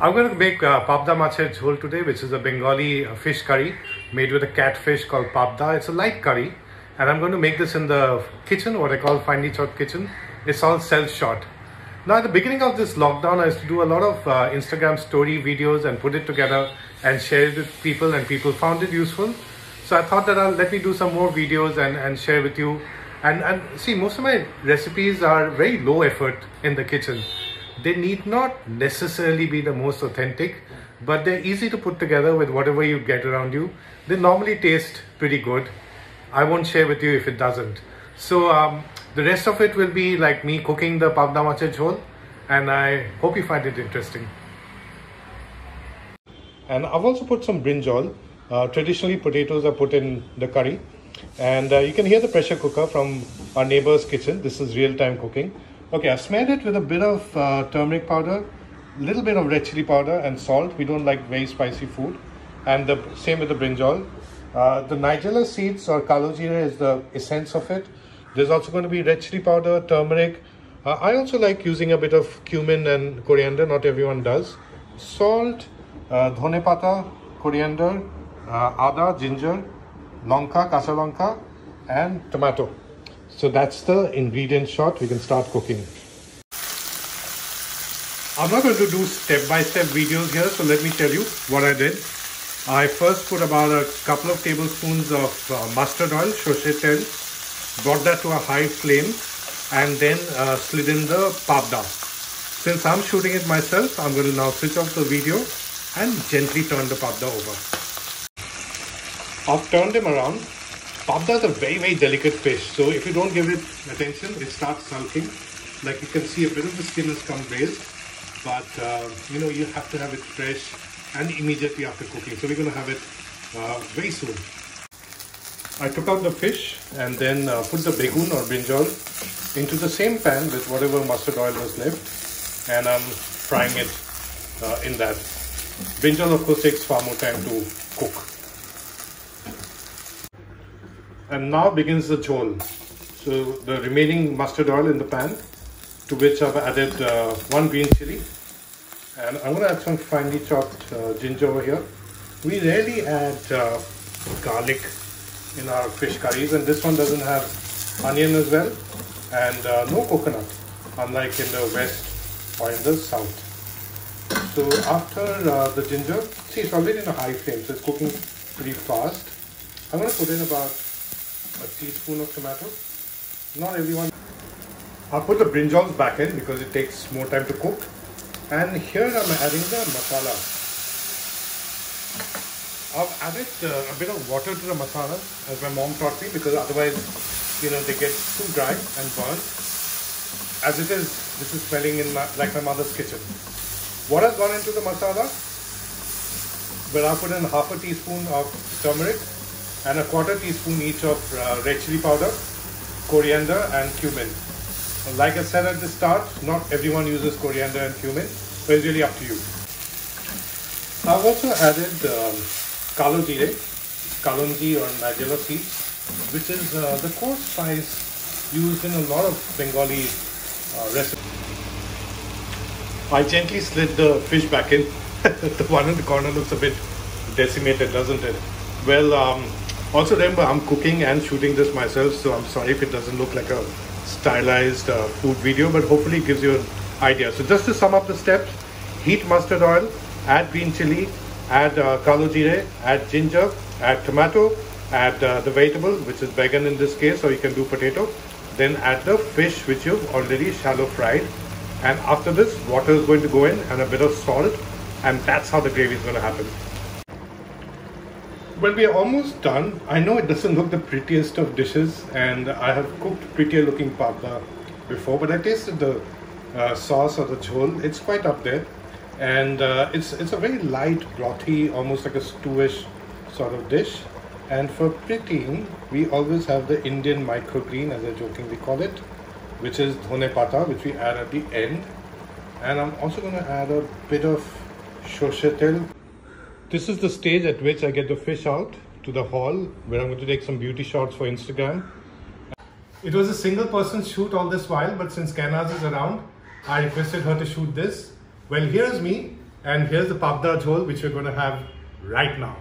I'm going to make Pabda Macher Jhol today, which is a Bengali fish curry made with a catfish called Pabda. It's a light curry, and I'm going to make this in the kitchen, what I call finely chopped kitchen. It's all self-shot. Now, at the beginning of this lockdown, I used to do a lot of Instagram story videos and put it together and share it with people, and people found it useful. So I thought that let me do some more videos and share with you. And see, most of my recipes are very low effort in the kitchen. They need not necessarily be the most authentic, but they're easy to put together with whatever you get around you. They normally taste pretty good. I won't share with you if it doesn't. So the rest of it will be like me cooking the Pabda Macher Jhol, and I hope you find it interesting. And I've also put some brinjal. Traditionally, potatoes are put in the curry. And you can hear the pressure cooker from our neighbor's kitchen. This is real-time cooking. Okay, I've smeared it with a bit of turmeric powder, a little bit of red chili powder and salt. We don't like very spicy food. And the same with the brinjal. The nigella seeds or kalo jeera is the essence of it. There's also going to be red chili powder, turmeric. I also like using a bit of cumin and coriander. Not everyone does. Salt, dhone pata, coriander, ada, ginger, lonka, kacha lonka, and tomato. So that's the ingredient shot. We can start cooking. I'm not going to do step-by-step videos here, so let me tell you what I did. I first put about a couple of tablespoons of mustard oil, shoshe tel, brought that to a high flame, and then slid in the pabda. Since I'm shooting it myself, I'm going to now switch off the video and gently turn the pabda over. I've turned him around. Pabda is a very delicate fish, so if you don't give it attention, it starts sulking. Like you can see, a bit of the skin has come glazed, but you know, you have to have it fresh and immediately after cooking. So we're going to have it very soon. I took out the fish and then put the begun or brinjal into the same pan with whatever mustard oil was left, and I'm frying it in that. Brinjal, of course, takes far more time to cook. And now begins the jhol. So the remaining mustard oil in the pan, to which I've added one green chili, and I'm going to add some finely chopped ginger over here. We rarely add garlic in our fish curries, and this one doesn't have onion as well, and no coconut, unlike in the west or in the south. So after the ginger, see, it's already in a high flame, so it's cooking pretty fast. I'm going to put in about a teaspoon of tomato. Not everyone. I'll put the brinjals back in because it takes more time to cook. And here I'm adding the masala. I've added a bit of water to the masala, as my mom taught me, because otherwise, you know, they get too dry and burnt. As it is, this is smelling like my mother's kitchen. What has gone into the masala? Well, I'll put in half a teaspoon of turmeric and a quarter teaspoon each of red chili powder, coriander and cumin. Like I said at the start, not everyone uses coriander and cumin, so it's really up to you. I've also added kalo jeera, kalonji or nigella seeds, which is the coarse spice used in a lot of Bengali recipes. I gently slid the fish back in. The one in the corner looks a bit decimated, doesn't it? Well, also remember, I'm cooking and shooting this myself, so I'm sorry if it doesn't look like a stylized food video, but hopefully it gives you an idea. So just to sum up the steps: heat mustard oil, add green chili, add kalo jeera, add ginger, add tomato, add the vegetable, which is vegan in this case, or you can do potato. Then add the fish, which you've already shallow fried. And after this, water is going to go in and a bit of salt, and that's how the gravy is going to happen. Well, we are almost done. I know it doesn't look the prettiest of dishes, and I have cooked prettier looking pabda before, but I tasted the sauce or the jhol. It's quite up there, and it's a very light, brothy, almost like a stewish sort of dish. And for prettying, we always have the Indian microgreen, as I jokingly call it, which is dhone pata, which we add at the end. And I'm also going to add a bit of shoshe tel. This is the stage at which I get the fish out to the hall, where I'm going to take some beauty shots for Instagram. It was a single person shoot all this while, but since Kainaz is around, I requested her to shoot this. Well, here's me And here's the papda jhol which we're going to have right now.